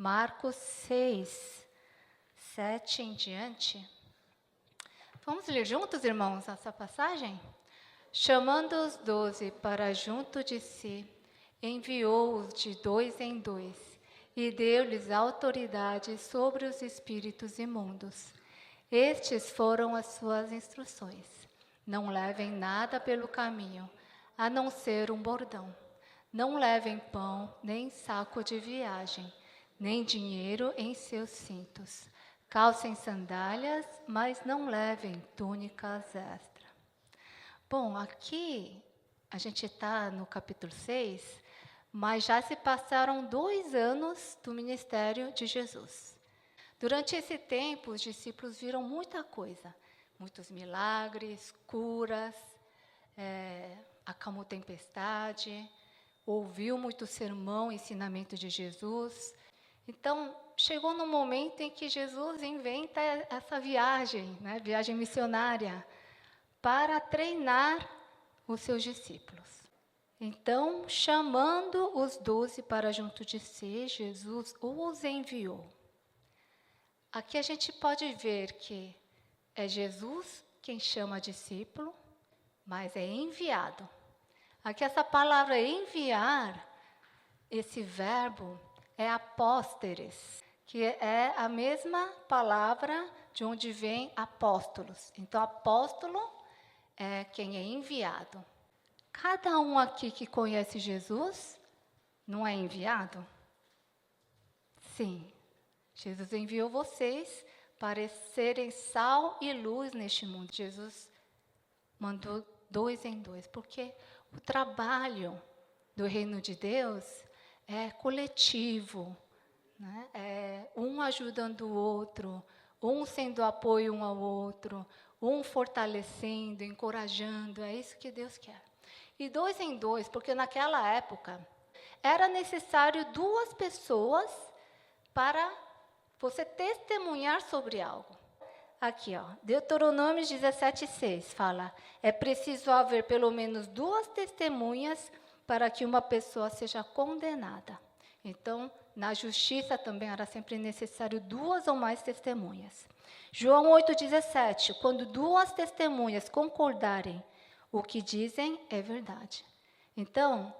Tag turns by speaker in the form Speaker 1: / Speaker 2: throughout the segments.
Speaker 1: Marcos 6, 7 em diante. Vamos ler juntos, irmãos, essa passagem? Chamando os 12 para junto de si, enviou-os de 2 em 2 e deu-lhes autoridade sobre os espíritos imundos. Estes foram as suas instruções. Não levem nada pelo caminho, a não ser um bordão. Não levem pão, nem saco de viagem, nem dinheiro em seus cintos. Calcem sandálias, mas não levem túnicas extra. Bom, aqui a gente está no capítulo 6, mas já se passaram 2 anos do ministério de Jesus. Durante esse tempo, os discípulos viram muita coisa, muitos milagres, curas, acalmou tempestade, ouviu muito sermão, ensinamento de Jesus. Então, chegou no momento em que Jesus inventa essa viagem, viagem missionária, para treinar os seus discípulos. Então, chamando os 12 para junto de si, Jesus os enviou. Aqui a gente pode ver que é Jesus quem chama discípulo, mas é enviado. Aqui essa palavra enviar, esse verbo é apósteres, que é a mesma palavra de onde vem apóstolos. Então, apóstolo é quem é enviado. Cada um aqui que conhece Jesus não é enviado? Sim. Jesus enviou vocês para serem sal e luz neste mundo. Jesus mandou 2 em 2, porque o trabalho do reino de Deus é coletivo, é um ajudando o outro, um sendo apoio um ao outro, um fortalecendo, encorajando, é isso que Deus quer. E 2 em 2, porque naquela época era necessário 2 pessoas para você testemunhar sobre algo. Aqui, Deuteronômio 17:6 fala: é preciso haver pelo menos 2 testemunhas para que uma pessoa seja condenada. Então, na justiça também era sempre necessário 2 ou mais testemunhas. João 8:17, quando 2 testemunhas concordarem, o que dizem é verdade. Então,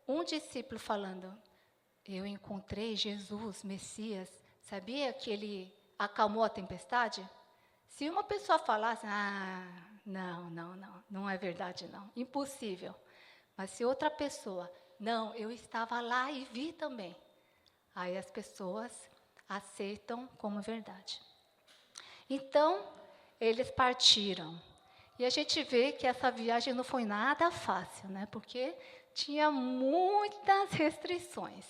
Speaker 1: um discípulo falando: eu encontrei Jesus, Messias, sabia que ele acalmou a tempestade? Se uma pessoa falasse, não é verdade não, impossível. Mas se outra pessoa, não, eu estava lá e vi também. Aí as pessoas aceitam como verdade. Então, eles partiram. E a gente vê que essa viagem não foi nada fácil, porque tinha muitas restrições.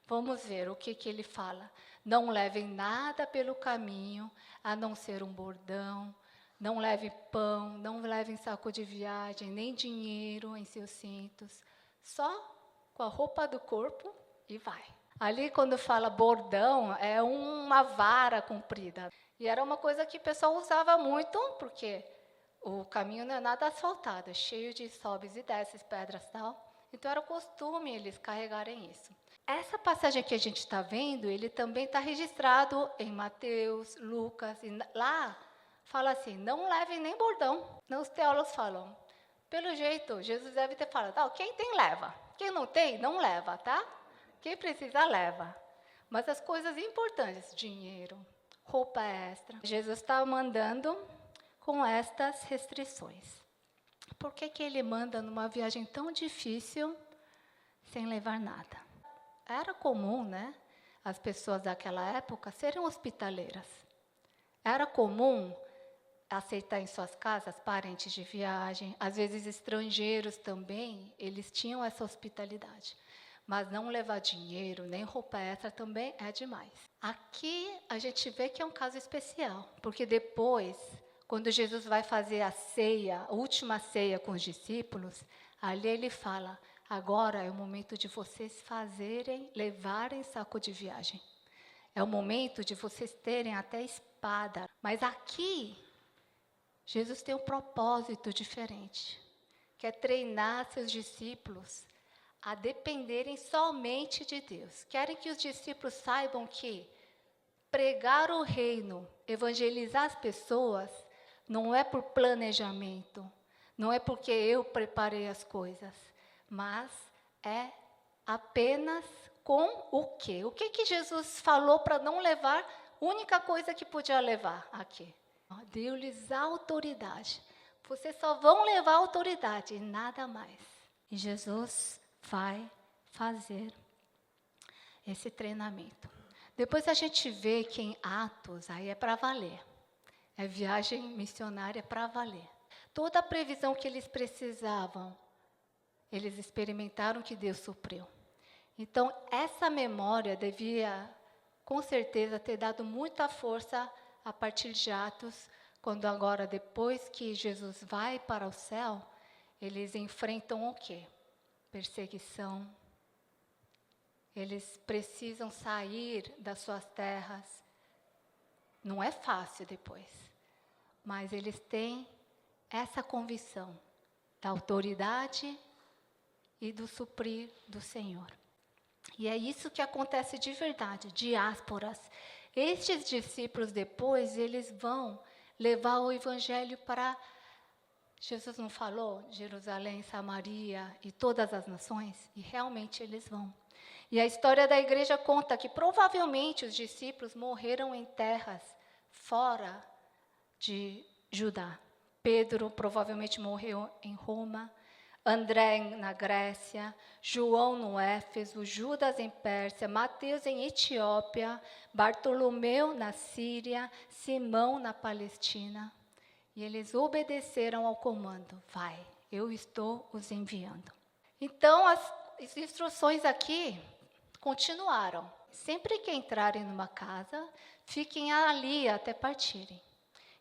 Speaker 1: Vamos ver o que ele fala. Não levem nada pelo caminho, a não ser um bordão. Não leve pão, não levem saco de viagem, nem dinheiro em seus cintos. Só com a roupa do corpo e vai. Ali, quando fala bordão, é uma vara comprida. E era uma coisa que o pessoal usava muito, porque o caminho não é nada asfaltado, é cheio de sobes e desces, pedras e tal. Então, era costume eles carregarem isso. Essa passagem que a gente está vendo, ele também está registrado em Mateus, Lucas, e lá fala assim, não levem nem bordão. Os teólogos falam, pelo jeito, Jesus deve ter falado, quem tem, leva. Quem não tem, não leva, tá? Quem precisa, leva. Mas as coisas importantes, dinheiro, roupa extra, Jesus está mandando com estas restrições. Por que ele manda numa viagem tão difícil sem levar nada? Era comum, as pessoas daquela época serem hospitaleiras. Era comum aceitar em suas casas parentes de viagem, às vezes estrangeiros também, eles tinham essa hospitalidade. Mas não levar dinheiro, nem roupa extra também é demais. Aqui a gente vê que é um caso especial, porque depois, quando Jesus vai fazer a ceia, a última ceia com os discípulos, ali ele fala, agora é o momento de vocês levarem saco de viagem. É o momento de vocês terem até espada. Mas aqui, Jesus tem um propósito diferente, que é treinar seus discípulos a dependerem somente de Deus. Querem que os discípulos saibam que pregar o reino, evangelizar as pessoas, não é por planejamento, não é porque eu preparei as coisas, mas é apenas com o quê? O que Jesus falou para não levar? Única coisa que podia levar aqui. Deu-lhes autoridade. Vocês só vão levar autoridade e nada mais. E Jesus vai fazer esse treinamento. Depois a gente vê que em Atos, aí é para valer. É viagem missionária para valer. Toda a previsão que eles precisavam, eles experimentaram que Deus supriu. Então, essa memória devia, com certeza, ter dado muita força a partir de Atos, quando agora, depois que Jesus vai para o céu, eles enfrentam o quê? Perseguição. Eles precisam sair das suas terras. Não é fácil depois, mas eles têm essa convicção da autoridade e do suprir do Senhor. E é isso que acontece de verdade, diásporas. Estes discípulos depois, eles vão levar o evangelho para, Jesus não falou, Jerusalém, Samaria e todas as nações? E realmente eles vão. E a história da igreja conta que provavelmente os discípulos morreram em terras fora de Judá. Pedro provavelmente morreu em Roma, André na Grécia, João no Éfeso, Judas em Pérsia, Mateus em Etiópia, Bartolomeu na Síria, Simão na Palestina. E eles obedeceram ao comando: vai, eu estou os enviando. Então, as instruções aqui continuaram. Sempre que entrarem numa casa, fiquem ali até partirem.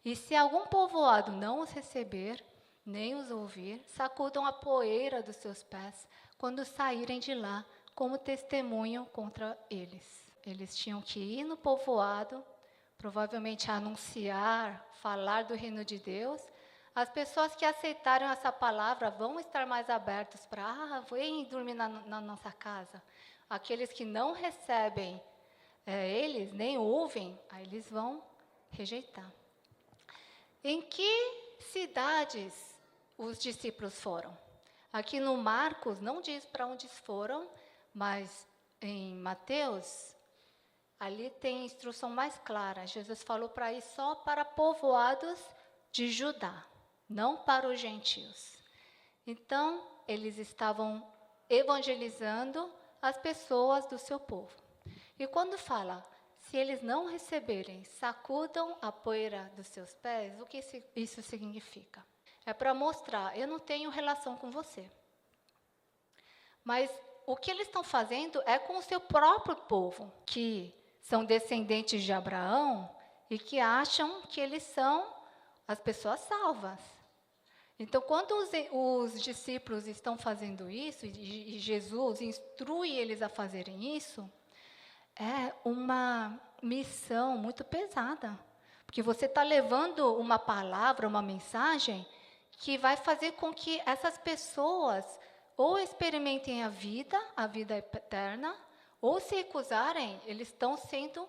Speaker 1: E se algum povoado não os receber, nem os ouvir, sacudam a poeira dos seus pés quando saírem de lá, como testemunho contra eles. Eles tinham que ir no povoado, provavelmente anunciar, falar do reino de Deus. As pessoas que aceitaram essa palavra vão estar mais abertos para, vem dormir na nossa casa. Aqueles que não recebem eles, nem ouvem, aí eles vão rejeitar. Em que cidades os discípulos foram? Aqui no Marcos não diz para onde foram, mas em Mateus, ali tem a instrução mais clara. Jesus falou para ir só para povoados de Judá, não para os gentios. Então, eles estavam evangelizando as pessoas do seu povo. E quando fala, se eles não receberem, sacudam a poeira dos seus pés, o que isso significa? É para mostrar, eu não tenho relação com você. Mas o que eles estão fazendo é com o seu próprio povo, que são descendentes de Abraão e que acham que eles são as pessoas salvas. Então, quando os discípulos estão fazendo isso, e Jesus instrui eles a fazerem isso, é uma missão muito pesada. Porque você está levando uma palavra, uma mensagem, que vai fazer com que essas pessoas ou experimentem a vida eterna, ou se recusarem, eles estão sendo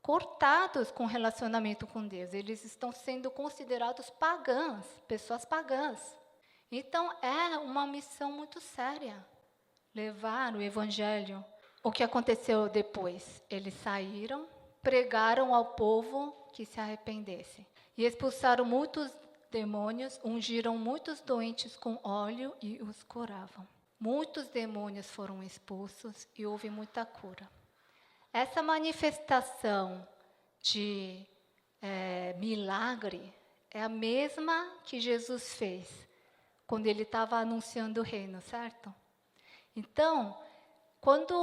Speaker 1: cortados com relacionamento com Deus. Eles estão sendo considerados pagãs, pessoas pagãs. Então, é uma missão muito séria, levar o evangelho. O que aconteceu depois? Eles saíram, pregaram ao povo que se arrependesse. E expulsaram muitos demônios, ungiram muitos doentes com óleo e os curavam. Muitos demônios foram expulsos e houve muita cura. Essa manifestação de milagre é a mesma que Jesus fez quando ele estava anunciando o reino, certo? Então, quando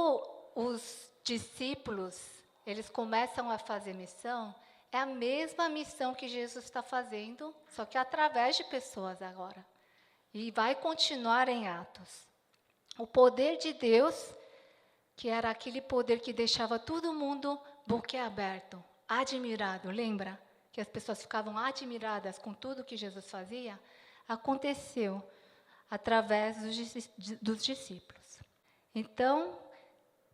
Speaker 1: os discípulos eles começam a fazer missão, é a mesma missão que Jesus está fazendo, só que através de pessoas agora. E vai continuar em Atos. O poder de Deus, que era aquele poder que deixava todo mundo boquiaberto, admirado. Lembra que as pessoas ficavam admiradas com tudo que Jesus fazia? Aconteceu através dos discípulos. Então,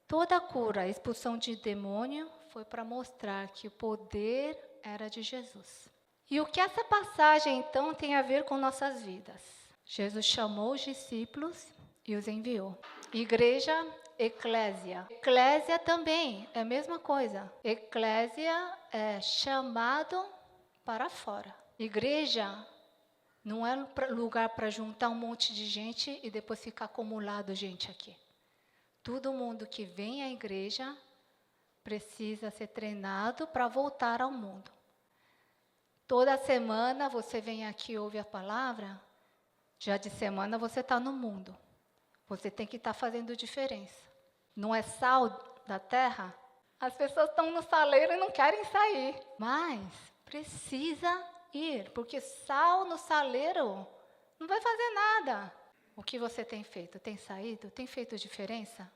Speaker 1: toda a cura, a expulsão de demônio, foi para mostrar que o poder era de Jesus. E o que essa passagem, então, tem a ver com nossas vidas? Jesus chamou os discípulos e os enviou. Igreja, eclésia. Eclésia também é a mesma coisa. Eclésia é chamado para fora. Igreja não é lugar para juntar um monte de gente e depois ficar acumulado gente aqui. Todo mundo que vem à igreja precisa ser treinado para voltar ao mundo. Toda semana você vem aqui e ouve a palavra, já de semana você está no mundo. Você tem que estar fazendo diferença. Não é sal da terra? As pessoas estão no saleiro e não querem sair. Mas precisa ir, porque sal no saleiro não vai fazer nada. O que você tem feito? Tem saído? Tem feito diferença?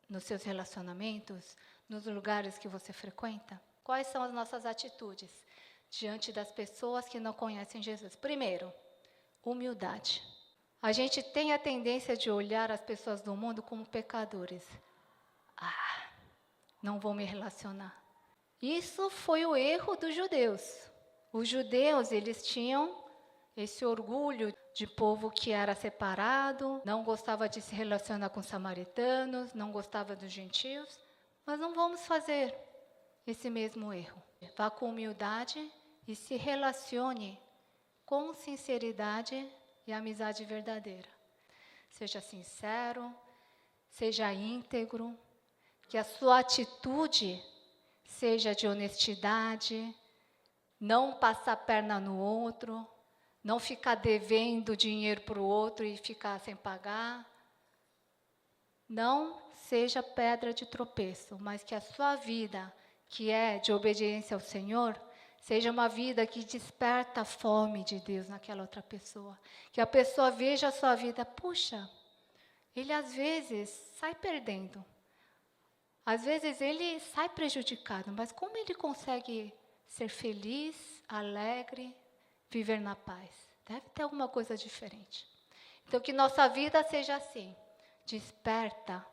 Speaker 1: Nos seus relacionamentos? Nos lugares que você frequenta? Quais são as nossas atitudes diante das pessoas que não conhecem Jesus? Primeiro, humildade. A gente tem a tendência de olhar as pessoas do mundo como pecadores. Não vou me relacionar. Isso foi o erro dos judeus. Os judeus, eles tinham esse orgulho de povo que era separado, não gostava de se relacionar com os samaritanos, não gostava dos gentios. Mas não vamos fazer esse mesmo erro. Vá com humildade e se relacione com sinceridade e amizade verdadeira. Seja sincero, seja íntegro, que a sua atitude seja de honestidade, não passar a perna no outro, não ficar devendo dinheiro para o outro e ficar sem pagar. Não seja pedra de tropeço, mas que a sua vida, que é de obediência ao Senhor, seja uma vida que desperta a fome de Deus naquela outra pessoa. Que a pessoa veja a sua vida, puxa, ele às vezes sai perdendo. Às vezes ele sai prejudicado, mas como ele consegue ser feliz, alegre, viver na paz? Deve ter alguma coisa diferente. Então que nossa vida seja assim, desperta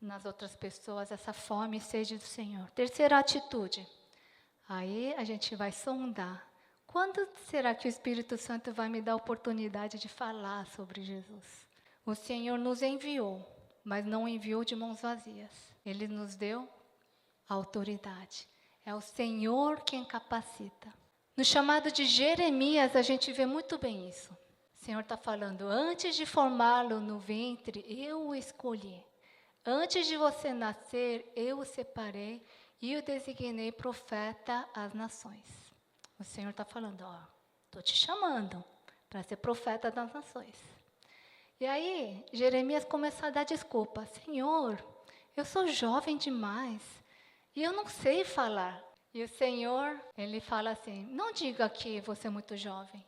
Speaker 1: nas outras pessoas essa fome e sede do Senhor. Terceira atitude. Aí a gente vai sondar. Quando será que o Espírito Santo vai me dar a oportunidade de falar sobre Jesus? O Senhor nos enviou, mas não enviou de mãos vazias. Ele nos deu autoridade. É o Senhor quem capacita. No chamado de Jeremias, a gente vê muito bem isso. O Senhor está falando, antes de formá-lo no ventre, eu o escolhi. Antes de você nascer, eu o separei e o designei profeta às nações. O Senhor está falando, estou te chamando para ser profeta das nações. E aí, Jeremias começa a dar desculpa. Senhor, eu sou jovem demais e eu não sei falar. E o Senhor, ele fala assim, não diga que você é muito jovem.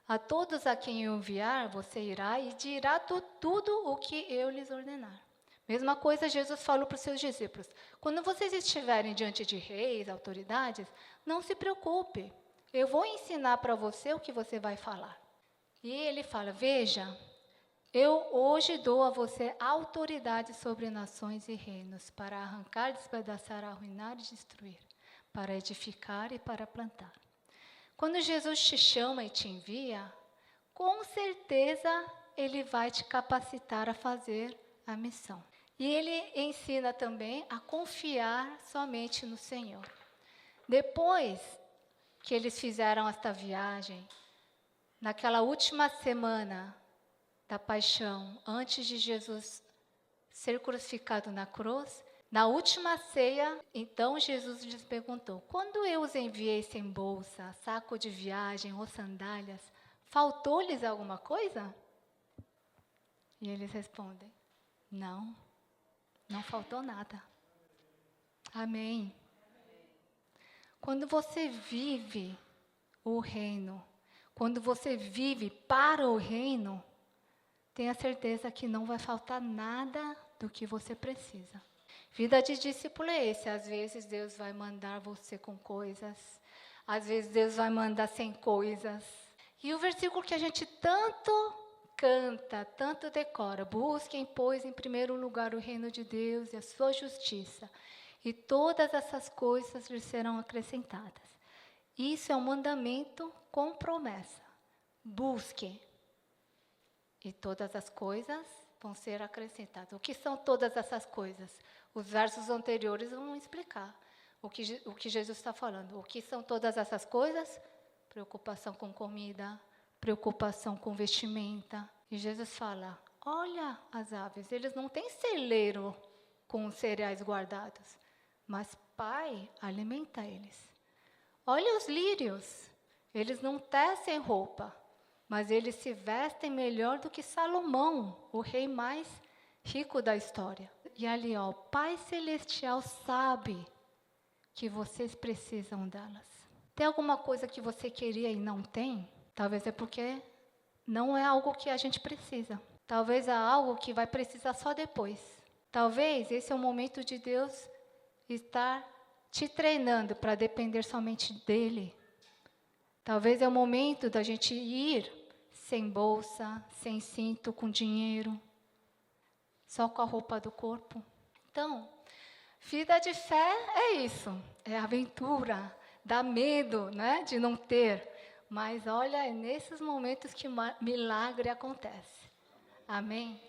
Speaker 1: A todos a quem eu enviar, você irá e dirá tudo o que eu lhes ordenar. Mesma coisa Jesus falou para os seus discípulos. Quando vocês estiverem diante de reis, autoridades, não se preocupe. Eu vou ensinar para você o que você vai falar. E ele fala, veja, eu hoje dou a você autoridade sobre nações e reinos, para arrancar, despedaçar, arruinar e destruir, para edificar e para plantar. Quando Jesus te chama e te envia, com certeza ele vai te capacitar a fazer a missão. E ele ensina também a confiar somente no Senhor. Depois que eles fizeram esta viagem, naquela última semana da paixão, antes de Jesus ser crucificado na cruz, na última ceia, então Jesus lhes perguntou, quando eu os enviei sem bolsa, saco de viagem ou sandálias, faltou-lhes alguma coisa? E eles respondem, não faltou nada. Amém. Quando você vive o reino, quando você vive para o reino, tenha certeza que não vai faltar nada do que você precisa. Vida de discípulo é esse. Às vezes Deus vai mandar você com coisas, às vezes Deus vai mandar sem coisas. E o versículo que a gente tanto canta, tanto decora. Busquem, pois, em primeiro lugar o reino de Deus e a sua justiça, e todas essas coisas lhes serão acrescentadas. Isso é um mandamento com promessa. Busquem, e todas as coisas vão ser acrescentadas. O que são todas essas coisas? Os versos anteriores vão explicar o que Jesus está falando. O que são todas essas coisas? Preocupação com comida, preocupação com vestimenta. E Jesus fala, olha as aves, eles não têm celeiro com os cereais guardados, mas Pai alimenta eles. Olha os lírios, eles não tecem roupa, mas eles se vestem melhor do que Salomão, o rei mais rico da história. E ali, ó, o Pai Celestial sabe que vocês precisam delas. Tem alguma coisa que você queria e não tem? Talvez é porque não é algo que a gente precisa. Talvez é algo que vai precisar só depois. Talvez esse é o momento de Deus estar te treinando para depender somente dEle. Talvez é o momento da gente ir sem bolsa, sem cinto, com dinheiro, só com a roupa do corpo. Então, vida de fé é isso, é aventura, dá medo, né, de não ter. Mas olha, é nesses momentos que o milagre acontece. Amém?